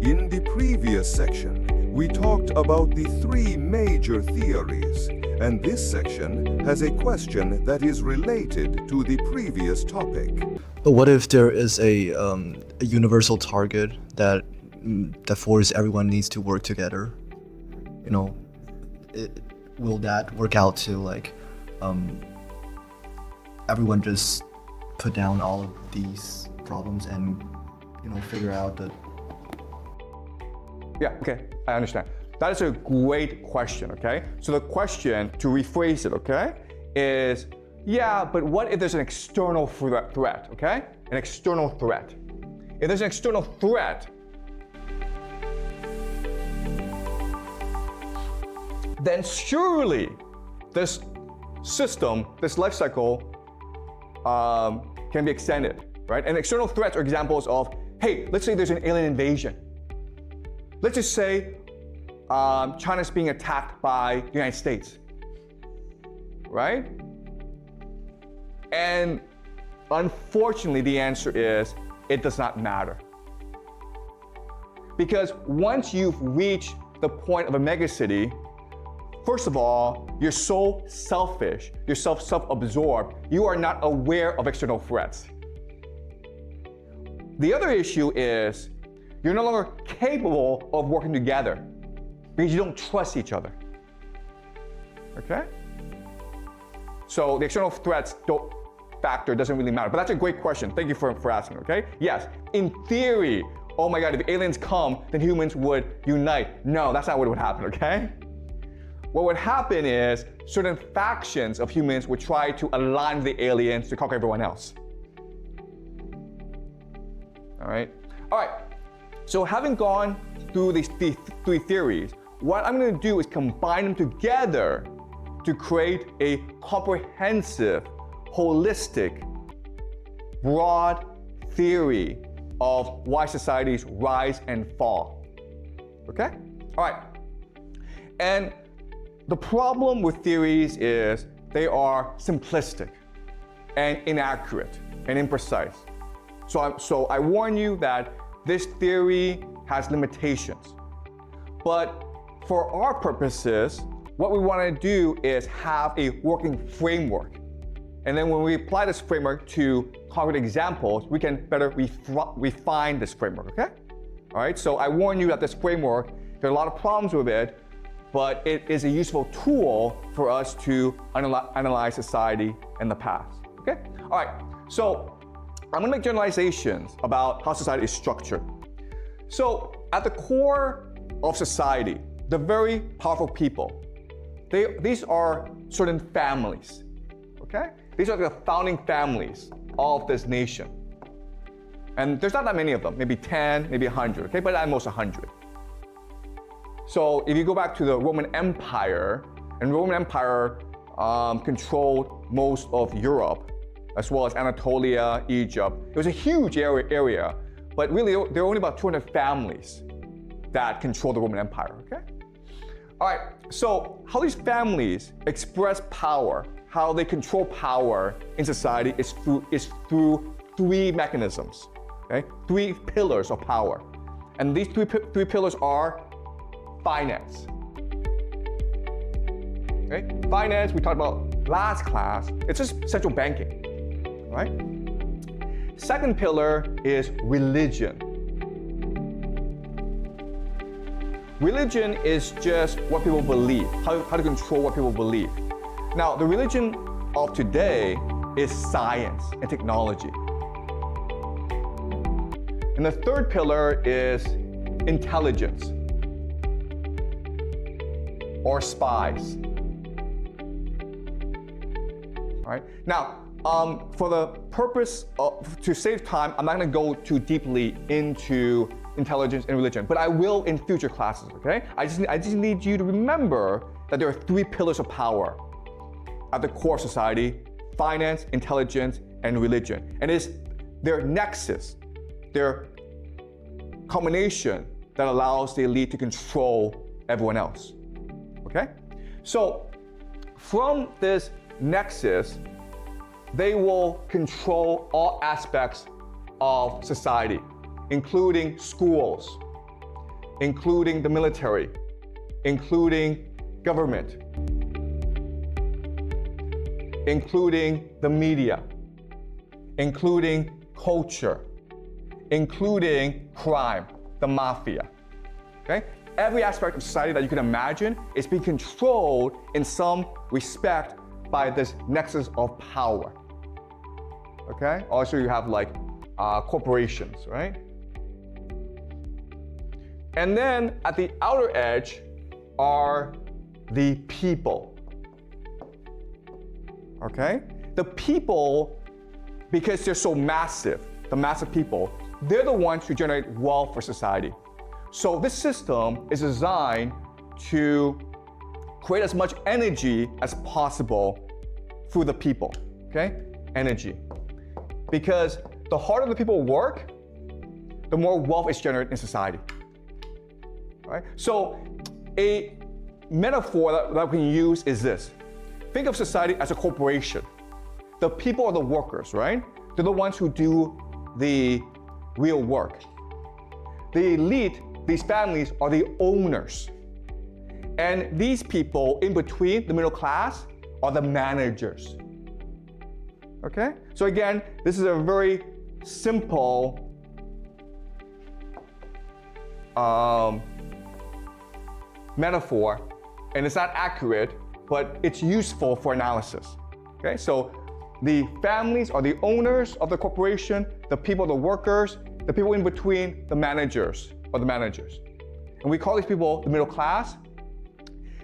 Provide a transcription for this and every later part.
In the previous section, we talked about the three major theories, and this section has a question that is related to the previous topic. But what if there is a universal target that forces everyone needs to work together? You know, will that work out to like everyone just put down all of these problems and figure out that? Yeah, okay, I understand. That is a great question, okay? So the question, to rephrase it, okay, is, yeah, but what if there's an external threat, okay? An external threat. If there's an external threat, then surely this system, this life cycle, can be extended, right? And external threats are examples of, hey, let's say there's an alien invasion. Let's just say China's being attacked by the United States, right? And unfortunately, the answer is, it does not matter. Because once you've reached the point of a megacity, first of all, you're so selfish, you're self-absorbed, you are not aware of external threats. The other issue is, you're no longer capable of working together because you don't trust each other, okay? So the external threats factor doesn't really matter, but that's a great question. Thank you for asking, okay? Yes, in theory, oh my God, if aliens come, then humans would unite. No, that's not what would happen, okay? What would happen is certain factions of humans would try to align with the aliens to conquer everyone else. All right? All right. So having gone through these three theories, what I'm going to do is combine them together to create a comprehensive, holistic, broad theory of why societies rise and fall. Okay? All right. And the problem with theories is they are simplistic and inaccurate and imprecise. So I warn you that this theory has limitations. But for our purposes, what we want to do is have a working framework. And then when we apply this framework to concrete examples, we can better refine this framework, okay? All right, so I warn you that this framework, there are a lot of problems with it, but it is a useful tool for us to analyze society in the past, okay? All right, so I'm gonna make generalizations about how society is structured. So at the core of society, the very powerful people, these are certain families, okay? These are the founding families of this nation. And there's not that many of them, maybe 10, maybe 100, okay? But at most 100. So if you go back to the Roman Empire, and the Roman Empire controlled most of Europe, as well as Anatolia, Egypt. It was a huge area, but really there were only about 200 families that controlled the Roman Empire, okay? All right, so how these families express power, how they control power in society is through three mechanisms, okay? Three pillars of power. And these three pillars are finance. Okay? Finance, we talked about last class, it's just central banking. Right? Second pillar is religion. Religion is just what people believe, how to control what people believe. Now, the religion of today is science and technology. And the third pillar is intelligence or spies. All right? Now, for the purpose of, to save time, I'm not going to go too deeply into intelligence and religion, but I will in future classes, okay? I just need you to remember that there are three pillars of power at the core of society: finance, intelligence, and religion. And it's their nexus, their combination that allows the elite to control everyone else, okay? So from this nexus, they will control all aspects of society, including schools, including the military, including government, including the media, including culture, including crime, the mafia. Okay? Every aspect of society that you can imagine is being controlled in some respect by this nexus of power. Okay? Also, you have like corporations, right? And then at the outer edge are the people. Okay? The people, because they're so massive, the massive people, they're the ones who generate wealth for society. So this system is designed to create as much energy as possible through the people, okay? Energy. Because the harder the people work, the more wealth is generated in society, right? So a metaphor that we can use is this. Think of society as a corporation. The people are the workers, right? They're the ones who do the real work. The elite, these families, are the owners. And these people in between, the middle class, are the managers. Okay? So again, this is a very simple metaphor, and it's not accurate, but it's useful for analysis. Okay? So the families are the owners of the corporation, the people are the workers, the people in between, the managers are the managers. And we call these people the middle class.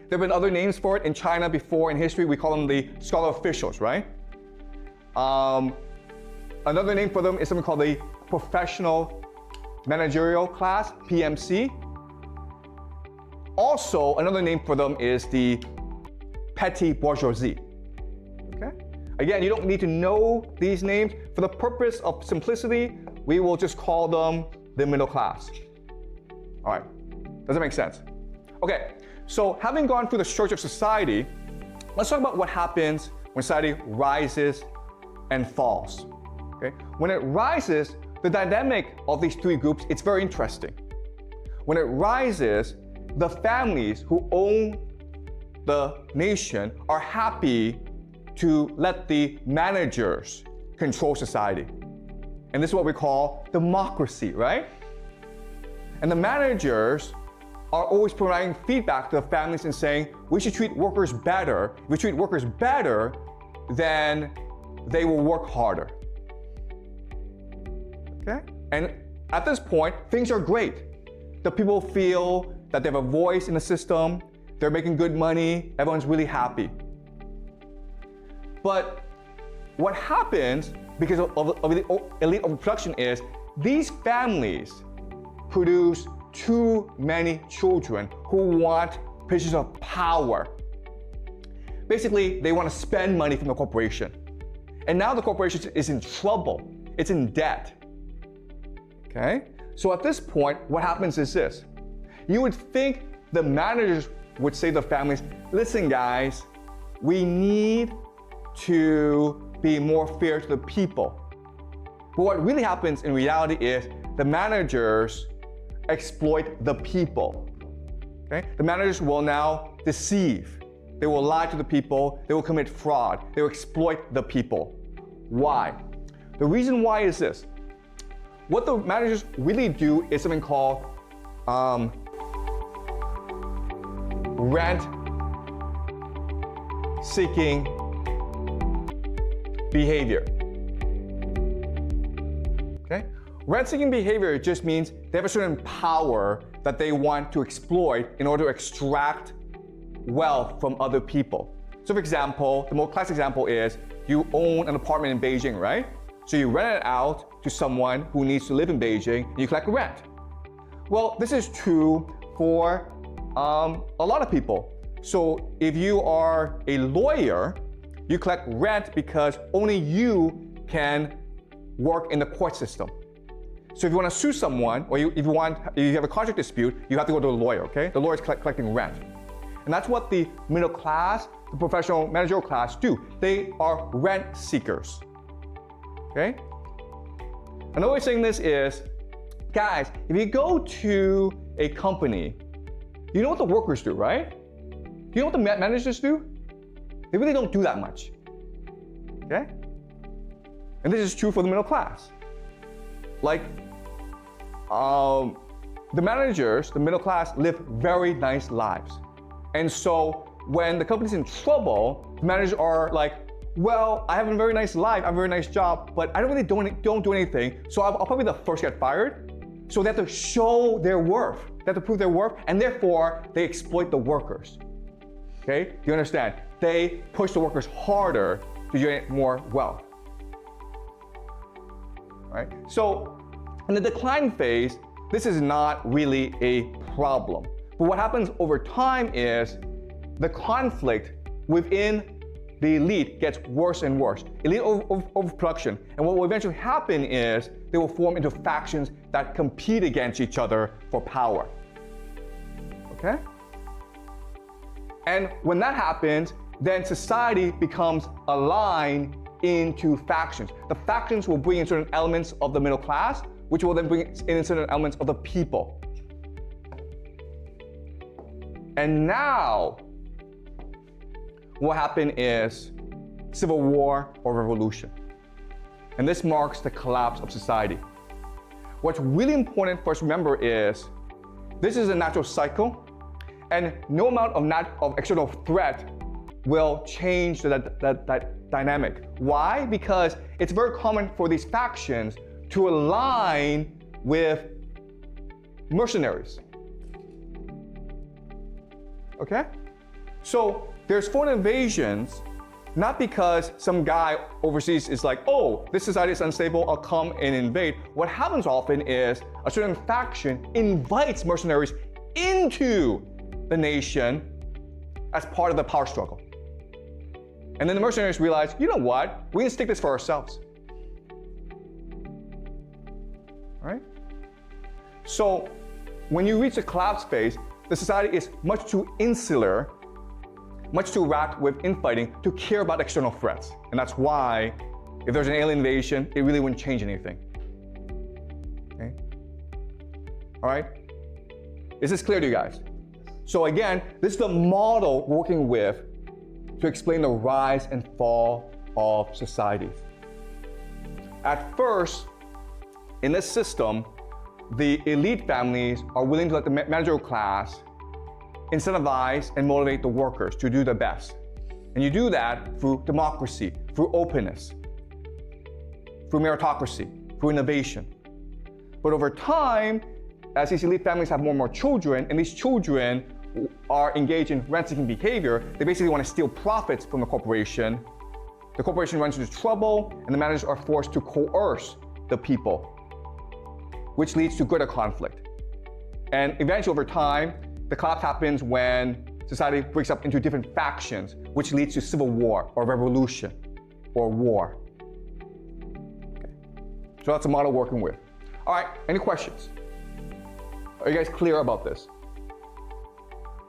There have been other names for it in China before in history. We call them the scholar officials, right? Another name for them is something called the professional managerial class, PMC. Also, another name for them is the petty bourgeoisie. Okay? Again, you don't need to know these names. For the purpose of simplicity, we will just call them the middle class. All right, does that make sense? Okay, so having gone through the structure of society, let's talk about what happens when society rises and falls. Okay? When it rises, the dynamic of these three groups, it's very interesting. When it rises, the families who own the nation are happy to let the managers control society. And this is what we call democracy, right? And the managers are always providing feedback to the families and saying, we should treat workers better. If we treat workers better, then they will work harder. Okay? And at this point, things are great. The people feel that they have a voice in the system, they're making good money, everyone's really happy. But what happens because of the elite overproduction is these families produce too many children who want positions of power. Basically, they want to spend money from the corporation. And now the corporation is in trouble. It's in debt. Okay? So at this point, what happens is this. You would think the managers would say to the families, listen guys, we need to be more fair to the people. But what really happens in reality is the managers exploit the people. Okay? The managers will now deceive. They will lie to the people. They will commit fraud. They will exploit the people. Why? The reason why is this. What the managers really do is something called rent-seeking behavior. Okay? Rent-seeking behavior just means they have a certain power that they want to exploit in order to extract wealth from other people. So for example, the most classic example is you own an apartment in Beijing, right? So you rent it out to someone who needs to live in Beijing and you collect rent. Well, this is true for a lot of people. So if you are a lawyer, you collect rent because only you can work in the court system. So if you want to sue someone, or if you have a contract dispute, you have to go to a lawyer, okay? The lawyer is collecting rent. And that's what the middle class, the professional managerial class do. They are rent seekers, okay? Another way of saying this is, guys, if you go to a company, you know what the workers do, right? Do you know what the managers do? They really don't do that much, okay? And this is true for the middle class. Like, the managers, the middle class, live very nice lives. And so when the company's in trouble, the managers are like, well, I have a very nice life, I have a very nice job, but I don't really don't do anything, so I'll probably be the first to get fired. So they have to show their worth. They have to prove their worth, and therefore they exploit the workers. Okay? Do you understand? They push the workers harder to generate more wealth. Right? So in the decline phase, this is not really a problem. But what happens over time is the conflict within the elite gets worse and worse. Elite overproduction. And what will eventually happen is they will form into factions that compete against each other for power. Okay? And when that happens, then society becomes aligned into factions. The factions will bring in certain elements of the middle class, which will then bring in certain elements of the people. And now, what happened is civil war or revolution. And this marks the collapse of society. What's really important for us to remember is this is a natural cycle, and no amount of external threat will change that dynamic. Why? Because it's very common for these factions to align with mercenaries. Okay? So there's foreign invasions, not because some guy overseas is like, oh, this society is unstable, I'll come and invade. What happens often is a certain faction invites mercenaries into the nation as part of the power struggle. And then the mercenaries realize, you know what, we can stick this for ourselves. All right? So when you reach the collapse phase, the society is much too insular, much too wrapped with infighting to care about external threats. And that's why, if there's an alien invasion, it really wouldn't change anything. Okay? All right? Is this clear to you guys? So again, this is the model we're working with to explain the rise and fall of societies. At first, in this system, the elite families are willing to let the managerial class incentivize and motivate the workers to do their best. And you do that through democracy, through openness, through meritocracy, through innovation. But over time, as these elite families have more and more children, and these children are engaged in rent-seeking behavior, they basically want to steal profits from the corporation. The corporation runs into trouble, and the managers are forced to coerce the people, which leads to greater conflict. And eventually, over time, the collapse happens when society breaks up into different factions, which leads to civil war or revolution or war. Okay. So that's the model we're working with. All right, any questions? Are you guys clear about this?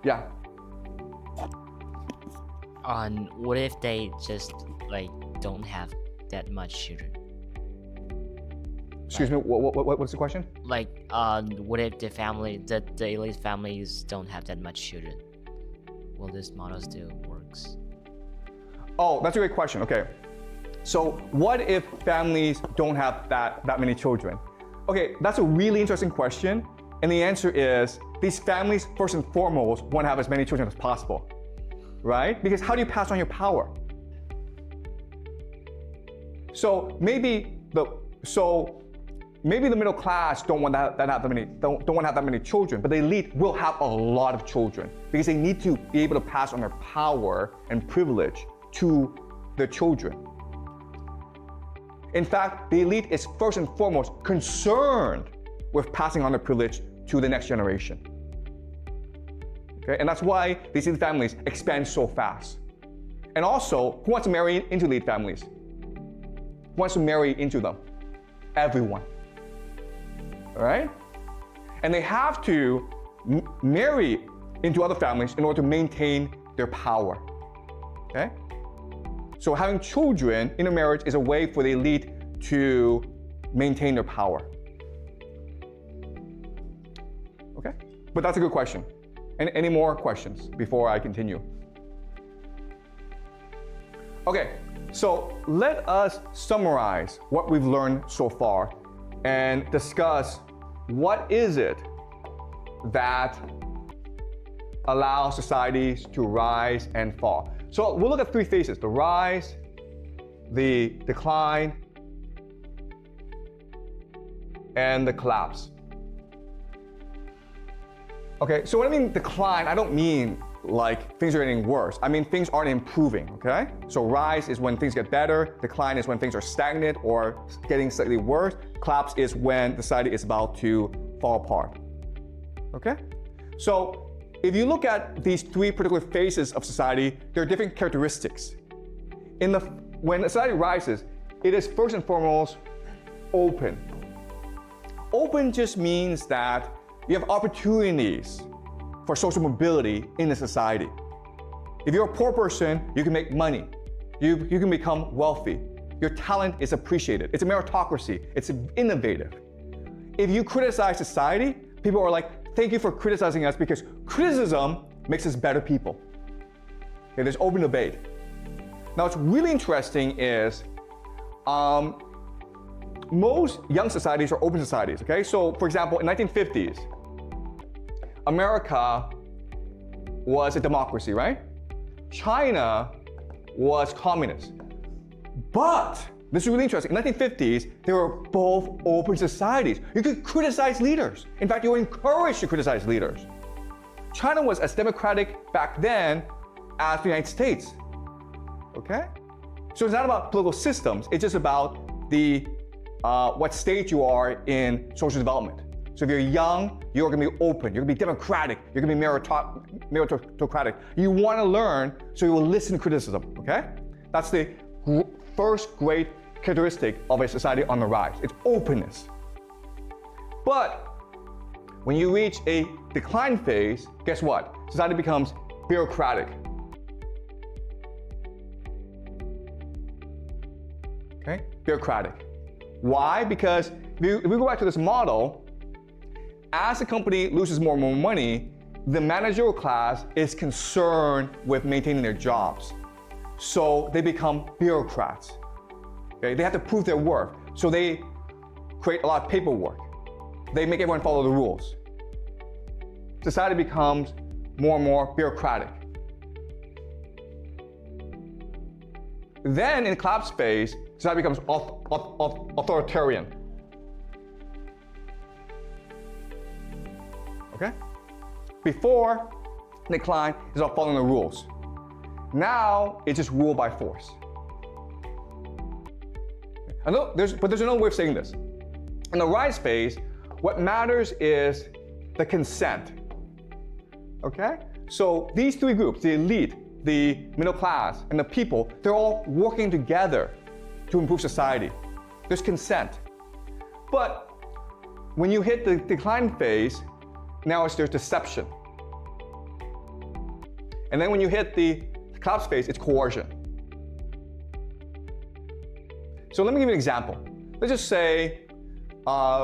Yeah. What if they just don't have that much children? Excuse me, what's the question? What if the elite families don't have that much children? Will this model still works? Oh, that's a great question. Okay. So what if families don't have that many children? Okay, that's a really interesting question. And the answer is, these families, first and foremost, want to have as many children as possible, right? Because how do you pass on your power? So maybe the middle class don't want to have that many children, but the elite will have a lot of children because they need to be able to pass on their power and privilege to their children. In fact, the elite is first and foremost concerned with passing on their privilege to the next generation. Okay? And that's why these elite families expand so fast. And also, who wants to marry into elite families? Who wants to marry into them? Everyone. All right? And they have to marry into other families in order to maintain their power. Okay? So having children in a marriage is a way for the elite to maintain their power. Okay? But that's a good question. Any more questions before I continue? Okay, so let us summarize what we've learned so far and discuss what is it that allows societies to rise and fall. So we'll look at three phases: the rise, the decline, and the collapse. Okay, so when I mean decline, I don't mean like things are getting worse. I mean things aren't improving, okay? So rise is when things get better, decline is when things are stagnant or getting slightly worse, collapse is when society is about to fall apart, okay? So if you look at these three particular phases of society, there are different characteristics. When a society rises, it is first and foremost open. Open just means that you have opportunities for social mobility in a society. If you're a poor person, you can make money. You can become wealthy. Your talent is appreciated. It's a meritocracy. It's innovative. If you criticize society, people are like, thank you for criticizing us, because criticism makes us better people. Okay, there's open debate. Now, what's really interesting is most young societies are open societies, okay? So, for example, in 1950s, America was a democracy, right? China was communist. But, this is really interesting, in the 1950s, they were both open societies. You could criticize leaders. In fact, you were encouraged to criticize leaders. China was as democratic back then as the United States, okay? So it's not about political systems, it's just about the what stage you are in social development. So if you're young, you're going to be open, you're going to be democratic, you're going to be meritocratic. You want to learn, so you will listen to criticism, okay? That's the first great characteristic of a society on the rise. It's openness. But when you reach a decline phase, guess what? Society becomes bureaucratic. Okay? Bureaucratic. Why? Because if we go back to this model, as a company loses more and more money, the managerial class is concerned with maintaining their jobs. So they become bureaucrats. Okay? They have to prove their worth. So they create a lot of paperwork. They make everyone follow the rules. Society becomes more and more bureaucratic. Then in the collapse phase, society becomes authoritarian. Okay? Before, decline is about following the rules. Now, it's just ruled by force. But there's another way of saying this. In the rise phase, what matters is the consent. Okay? So these three groups, the elite, the middle class, and the people, they're all working together to improve society. There's consent. But when you hit the decline phase, now there's deception. And then when you hit the collapse phase, it's coercion. So let me give you an example. Let's just say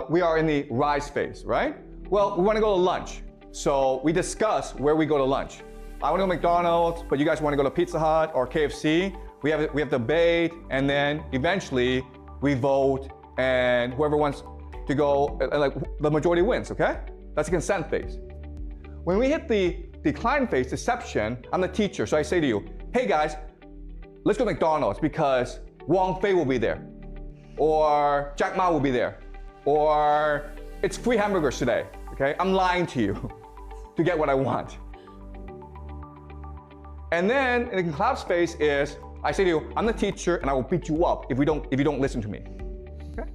we are in the rise phase, right? Well, we want to go to lunch. So we discuss where we go to lunch. I want to go to McDonald's, but you guys want to go to Pizza Hut or KFC. We have debate, and then eventually we vote, and whoever wants to go, like the majority wins, okay? That's the consent phase. When we hit the decline phase, deception, I'm the teacher, so I say to you, hey guys, let's go to McDonald's because Wang Fei will be there, or Jack Ma will be there, or it's free hamburgers today, okay? I'm lying to you to get what I want. And then in the collapse phase is, I say to you, I'm the teacher and I will beat you up if you don't listen to me. Okay?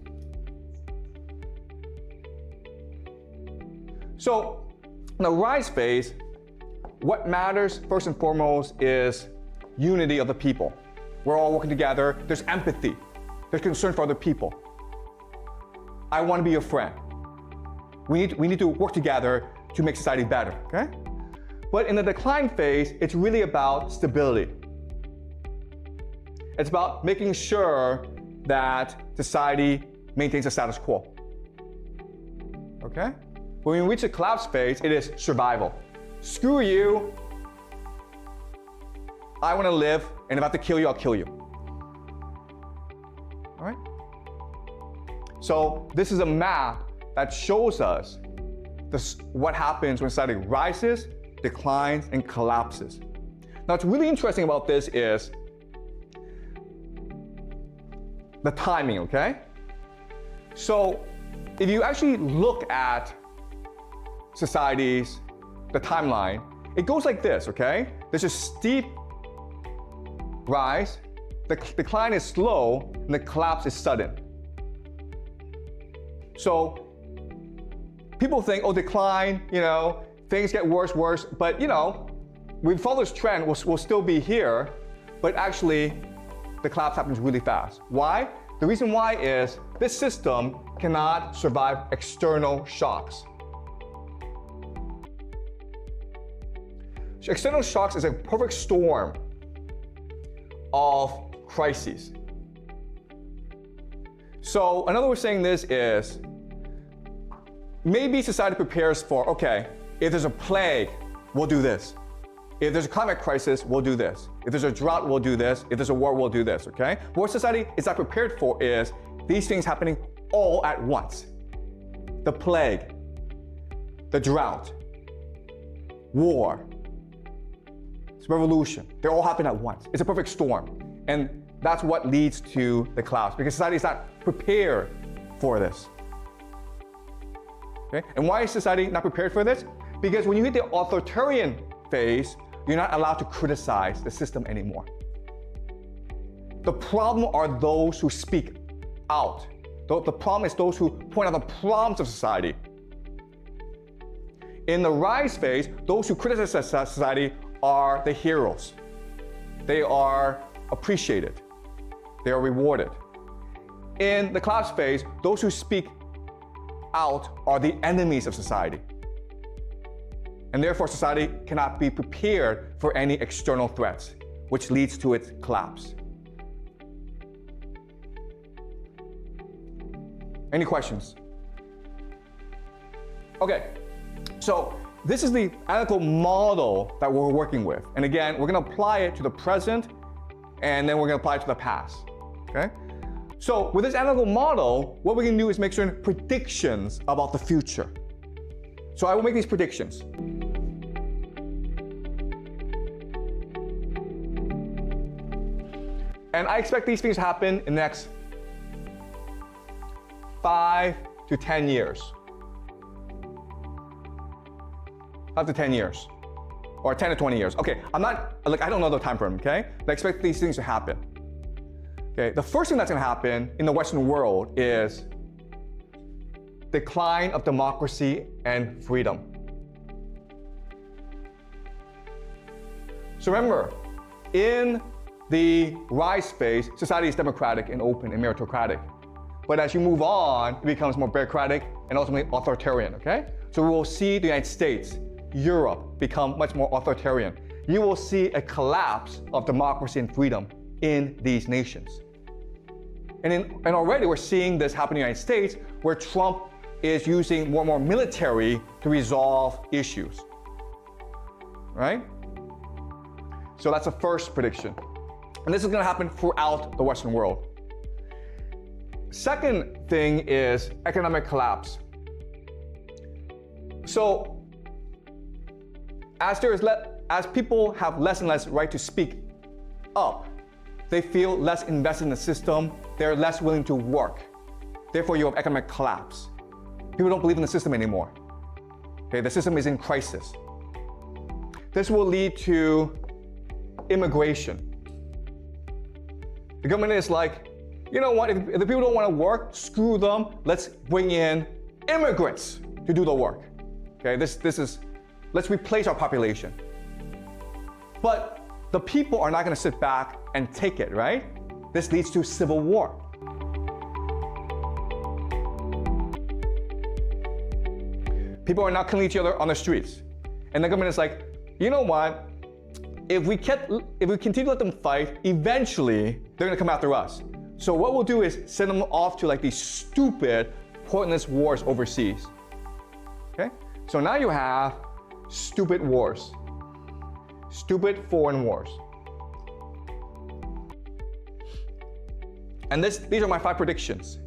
So in the rise phase, what matters first and foremost is unity of the people. We're all working together. There's empathy. There's concern for other people. I want to be your friend. We need to work together to make society better, okay? But in the decline phase, it's really about stability. It's about making sure that society maintains a status quo. Okay? When we reach the collapse phase, it is survival. Screw you. I want to live, and if I have to kill you, I'll kill you. All right? So this is a map that shows us what happens when society rises, declines, and collapses. Now, what's really interesting about this is the timing, okay? So if you actually look at societies, the timeline, it goes like this, okay? There's a steep rise, the decline is slow, and the collapse is sudden. So people think, oh, decline, things get worse, but we follow this trend, we'll still be here, but actually the collapse happens really fast. Why? The reason why is this system cannot survive external shocks. So external shocks is a perfect storm of crises. So another way of saying this is, maybe society prepares for, okay, if there's a plague, we'll do this. If there's a climate crisis, we'll do this. If there's a drought, we'll do this. If there's a war, we'll do this, okay? But what society is not prepared for is these things happening all at once. The plague, the drought, war, revolution, they all happen at once. It's a perfect storm. And that's what leads to the collapse, because society is not prepared for this. Okay? And why is society not prepared for this? Because when you hit the authoritarian phase, you're not allowed to criticize the system anymore. The problem are those who speak out. The problem is those who point out the problems of society. In the rise phase, those who criticize society are the heroes. They are appreciated. They are rewarded. In the collapse phase, those who speak out are the enemies of society. And therefore, society cannot be prepared for any external threats, which leads to its collapse. Any questions? Okay, so this is the analytical model that we're working with. And again, we're gonna apply it to the present, and then we're gonna apply it to the past, okay? So with this analytical model, what we can do is make certain predictions about the future. So I will make these predictions. And I expect these things to happen in the next 5 to 10 years. 5 to 10 years. Or 10 to 20 years. Okay, I don't know the time frame, okay? But I expect these things to happen. Okay, the first thing that's gonna happen in the Western world is decline of democracy and freedom. So remember, in the rise phase, society is democratic and open and meritocratic. But as you move on, it becomes more bureaucratic and ultimately authoritarian, okay? So we will see the United States, Europe become much more authoritarian. You will see a collapse of democracy and freedom in these nations. And already we're seeing this happen in the United States, where Trump is using more and more military to resolve issues, right? So that's the first prediction. And this is gonna happen throughout the Western world. Second thing is economic collapse. So as people have less and less right to speak up, they feel less invested in the system, they're less willing to work. Therefore, you have economic collapse. People don't believe in the system anymore. Okay, the system is in crisis. This will lead to immigration. The government is like, you know what, if the people don't want to work, screw them, let's bring in immigrants to do the work. Okay, let's replace our population. But the people are not going to sit back and take it, right? This leads to civil war. People are now killing each other on the streets. And the government is like, you know what? If we continue to let them fight, eventually they're gonna come after us. So what we'll do is send them off to like these stupid, pointless wars overseas. Okay? So now you have stupid wars. Stupid foreign wars. And these are my 5 predictions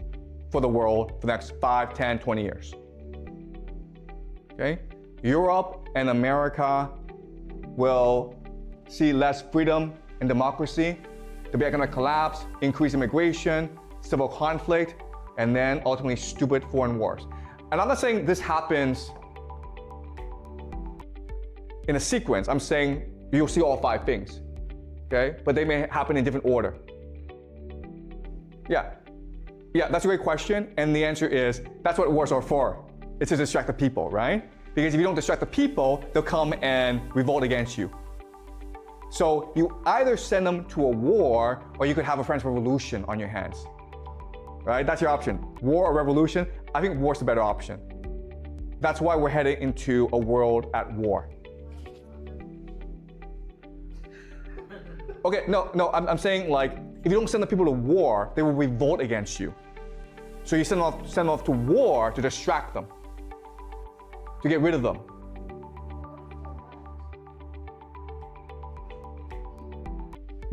for the world for the next 5, 10, 20 years. Okay? Europe and America will see less freedom and democracy. There'll be economic collapse, increased immigration, civil conflict, and then ultimately stupid foreign wars. And I'm not saying this happens in a sequence. I'm saying you'll see all 5 things, okay? But they may happen in different order. Yeah, that's a great question. And the answer is, that's what wars are for. It's to distract the people, right? Because if you don't distract the people, they'll come and revolt against you. So you either send them to a war, or you could have a French Revolution on your hands, right? That's your option. War or revolution? I think war's the better option. That's why we're heading into a world at war. Okay, no, I'm saying, like, if you don't send the people to war, they will revolt against you. So you send them off to war to distract them, to get rid of them.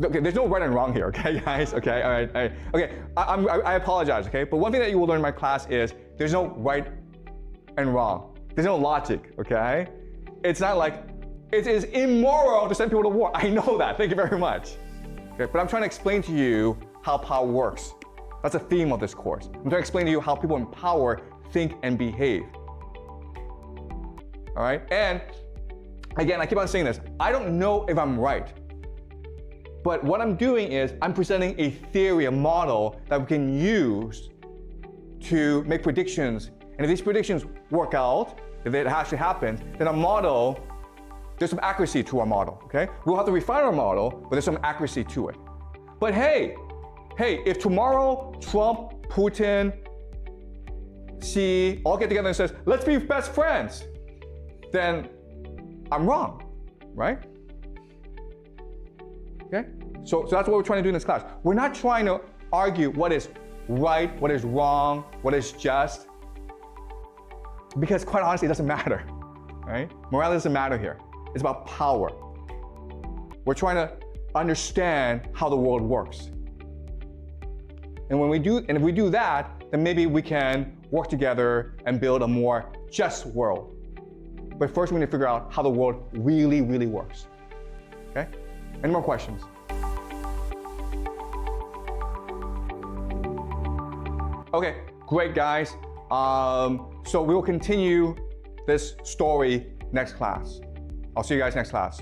Okay, there's no right and wrong here, okay, guys? Okay, all right. Okay, I apologize, okay? But one thing that you will learn in my class is there's no right and wrong. There's no logic, okay? It's not like it is immoral to send people to war. I know that. Thank you very much. Okay, but I'm trying to explain to you how power works. That's the theme of this course. I'm trying to explain to you how people in power think and behave. All right? And again, I keep on saying this. I don't know if I'm right. But what I'm doing is I'm presenting a theory, a model that we can use to make predictions. And if these predictions work out, if it actually happens, then our model, there's some accuracy to our model, okay? We'll have to refine our model, but there's some accuracy to it. But hey, if tomorrow Trump, Putin, Xi all get together and says, let's be best friends, then I'm wrong, right? Okay? So that's what we're trying to do in this class. We're not trying to argue what is right, what is wrong, what is just, because quite honestly, it doesn't matter, right? Morality doesn't matter here. It's about power. We're trying to understand how the world works. And if we do that, then maybe we can work together and build a more just world. But first we need to figure out how the world really, really works. Okay? Any more questions? Okay, great guys. So we will continue this story next class. I'll see you guys next class.